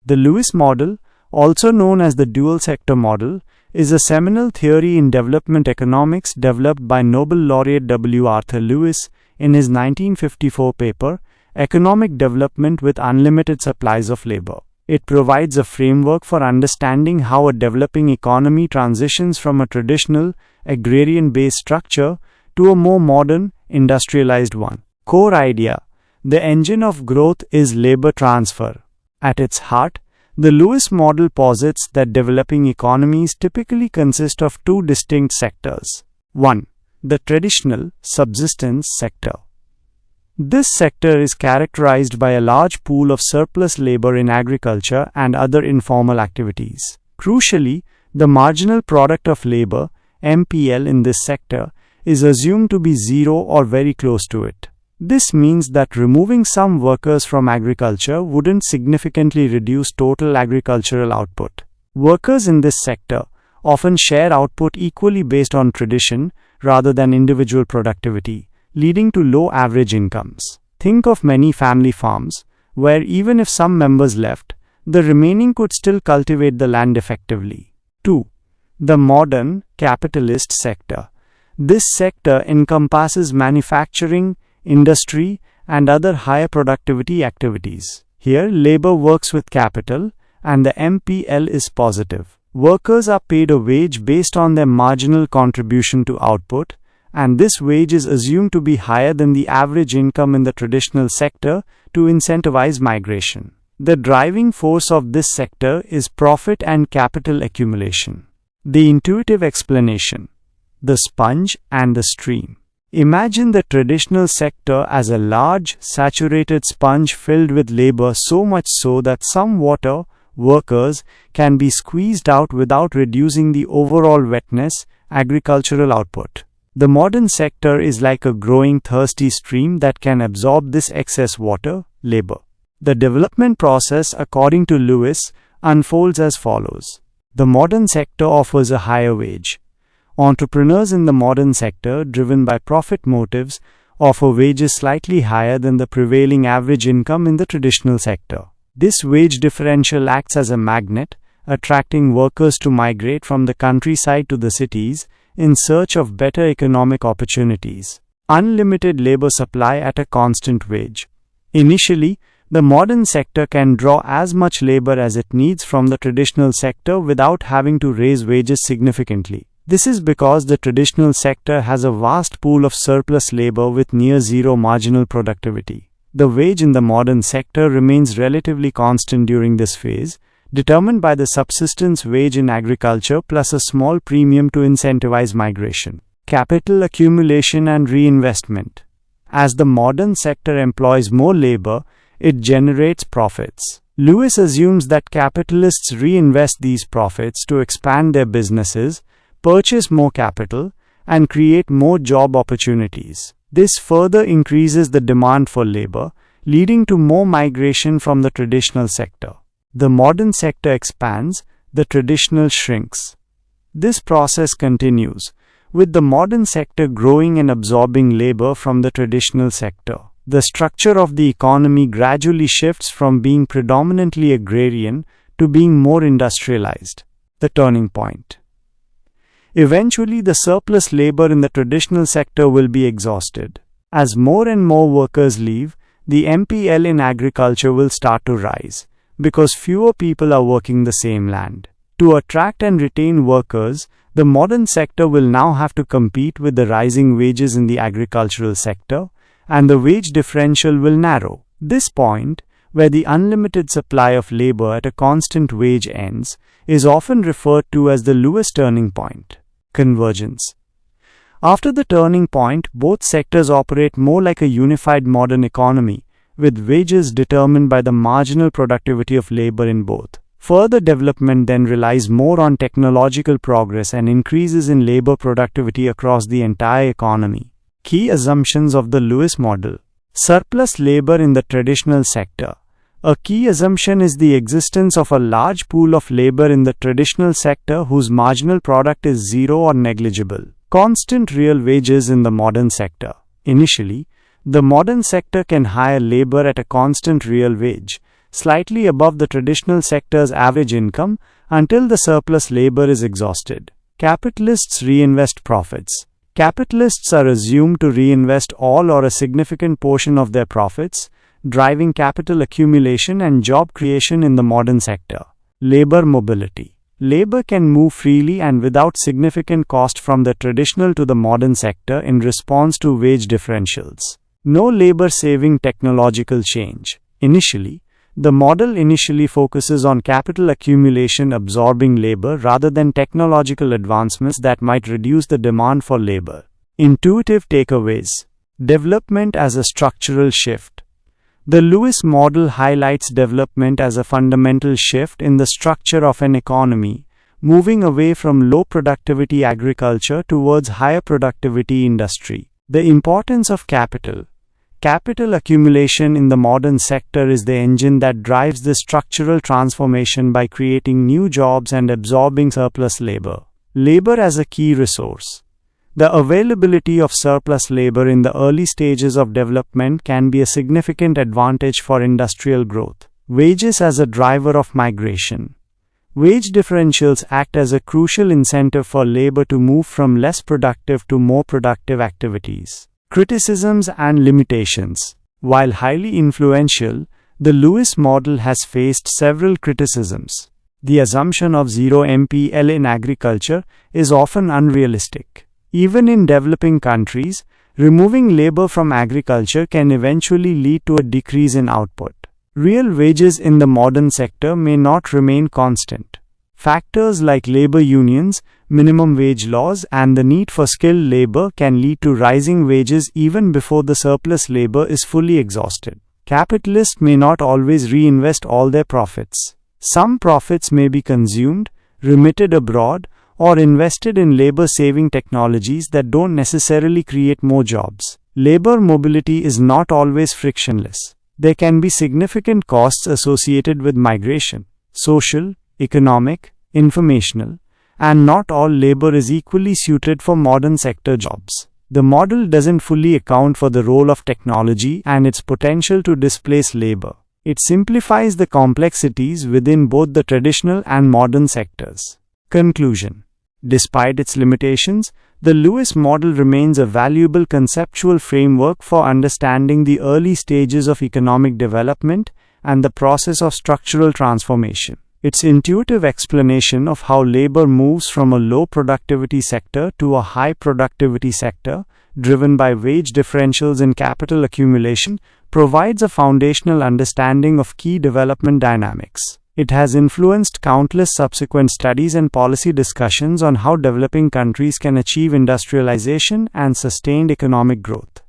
The LeWis model, also known as the dual sector model, is a seminal theory in development economics developed by Nobel laureate W. Arthur Lewis in his 1954 paper, Economic Development with Unlimited Supplies of Labor. It provides a framework for understanding how a developing economy transitions from a traditional, agrarian-based structure to a more modern, industrialized one. Core idea: the engine of growth is labor transfer. At its heart, the LeWis model posits that developing economies typically consist of two distinct sectors. 1. The traditional, subsistence sector. This sector is characterized by a large pool of surplus labor in agriculture and other informal activities. Crucially, the marginal product of labor, MPL, in this sector is assumed to be zero or very close to it. This means that removing some workers from agriculture wouldn't significantly reduce total agricultural output. Workers in this sector often share output equally based on tradition rather than individual productivity, leading to low average incomes. Think of many family farms, where even if some members left, the remaining could still cultivate the land effectively. 2. The modern, capitalist sector. This sector encompasses manufacturing, industry, and other higher productivity activities. Here, labor works with capital, and the MPL is positive. Workers are paid a wage based on their marginal contribution to output, and this wage is assumed to be higher than the average income in the traditional sector to incentivize migration. The driving force of this sector is profit and capital accumulation. The intuitive explanation: the sponge and the stream. Imagine the traditional sector as a large, saturated sponge filled with labor, so much so that some water, workers, can be squeezed out without reducing the overall wetness, agricultural output. The modern sector is like a growing, thirsty stream that can absorb this excess water, labor. The development process, according to LeWis, unfolds as follows. The modern sector offers a higher wage. Entrepreneurs in the modern sector, driven by profit motives, offer wages slightly higher than the prevailing average income in the traditional sector. This wage differential acts as a magnet, attracting workers to migrate from the countryside to the cities in search of better economic opportunities. Unlimited labor supply at a constant wage. Initially, the modern sector can draw as much labor as it needs from the traditional sector without having to raise wages significantly. This is because the traditional sector has a vast pool of surplus labor with near zero marginal productivity. The wage in the modern sector remains relatively constant during this phase, determined by the subsistence wage in agriculture plus a small premium to incentivize migration. Capital accumulation and reinvestment. As the modern sector employs more labor, it generates profits. LeWis assumes that capitalists reinvest these profits to expand their businesses, purchase more capital, and create more job opportunities. This further increases the demand for labor, leading to more migration from the traditional sector. The modern sector expands, the traditional shrinks. This process continues, with the modern sector growing and absorbing labor from the traditional sector. The structure of the economy gradually shifts from being predominantly agrarian to being more industrialized. The turning point. Eventually, the surplus labor in the traditional sector will be exhausted. As more and more workers leave, the MPL in agriculture will start to rise, because fewer people are working the same land. To attract and retain workers, the modern sector will now have to compete with the rising wages in the agricultural sector, and the wage differential will narrow. This point, where the unlimited supply of labor at a constant wage ends, is often referred to as the LeWis turning point. Convergence. After the turning point, both sectors operate more like a unified modern economy, with wages determined by the marginal productivity of labor in both. Further development then relies more on technological progress and increases in labor productivity across the entire economy. Key assumptions of the LeWis model. Surplus labor in the traditional sector. A key assumption is the existence of a large pool of labor in the traditional sector whose marginal product is zero or negligible. Constant real wages in the modern sector. Initially, the modern sector can hire labor at a constant real wage, slightly above the traditional sector's average income, until the surplus labor is exhausted. Capitalists reinvest profits. Capitalists are assumed to reinvest all or a significant portion of their profits, driving capital accumulation and job creation in the modern sector. Labor mobility. Labor can move freely and without significant cost from the traditional to the modern sector in response to wage differentials. No labor-saving technological change. Initially, the model focuses on capital accumulation absorbing labor rather than technological advancements that might reduce the demand for labor. Intuitive takeaways. Development as a structural shift. The LeWis model highlights development as a fundamental shift in the structure of an economy, moving away from low productivity agriculture towards higher productivity industry. The importance of capital. Capital accumulation in the modern sector is the engine that drives this structural transformation by creating new jobs and absorbing surplus labor. Labor as a key resource. The availability of surplus labor in the early stages of development can be a significant advantage for industrial growth. Wages as a driver of migration. Wage differentials act as a crucial incentive for labor to move from less productive to more productive activities. Criticisms and limitations. While highly influential, the LeWis model has faced several criticisms. The assumption of zero MPL in agriculture is often unrealistic. Even in developing countries, removing labor from agriculture can eventually lead to a decrease in output. Real wages in the modern sector may not remain constant. Factors like labor unions, minimum wage laws, and the need for skilled labor can lead to rising wages even before the surplus labor is fully exhausted. Capitalists may not always reinvest all their profits. Some profits may be consumed, remitted abroad, or invested in labor-saving technologies that don't necessarily create more jobs. Labor mobility is not always frictionless. There can be significant costs associated with migration, social, economic, informational, and not all labor is equally suited for modern sector jobs. The model doesn't fully account for the role of technology and its potential to displace labor. It simplifies the complexities within both the traditional and modern sectors. Conclusion. Despite its limitations, the LeWis model remains a valuable conceptual framework for understanding the early stages of economic development and the process of structural transformation. Its intuitive explanation of how labor moves from a low productivity sector to a high productivity sector, driven by wage differentials in capital accumulation, provides a foundational understanding of key development dynamics. It has influenced countless subsequent studies and policy discussions on how developing countries can achieve industrialization and sustained economic growth.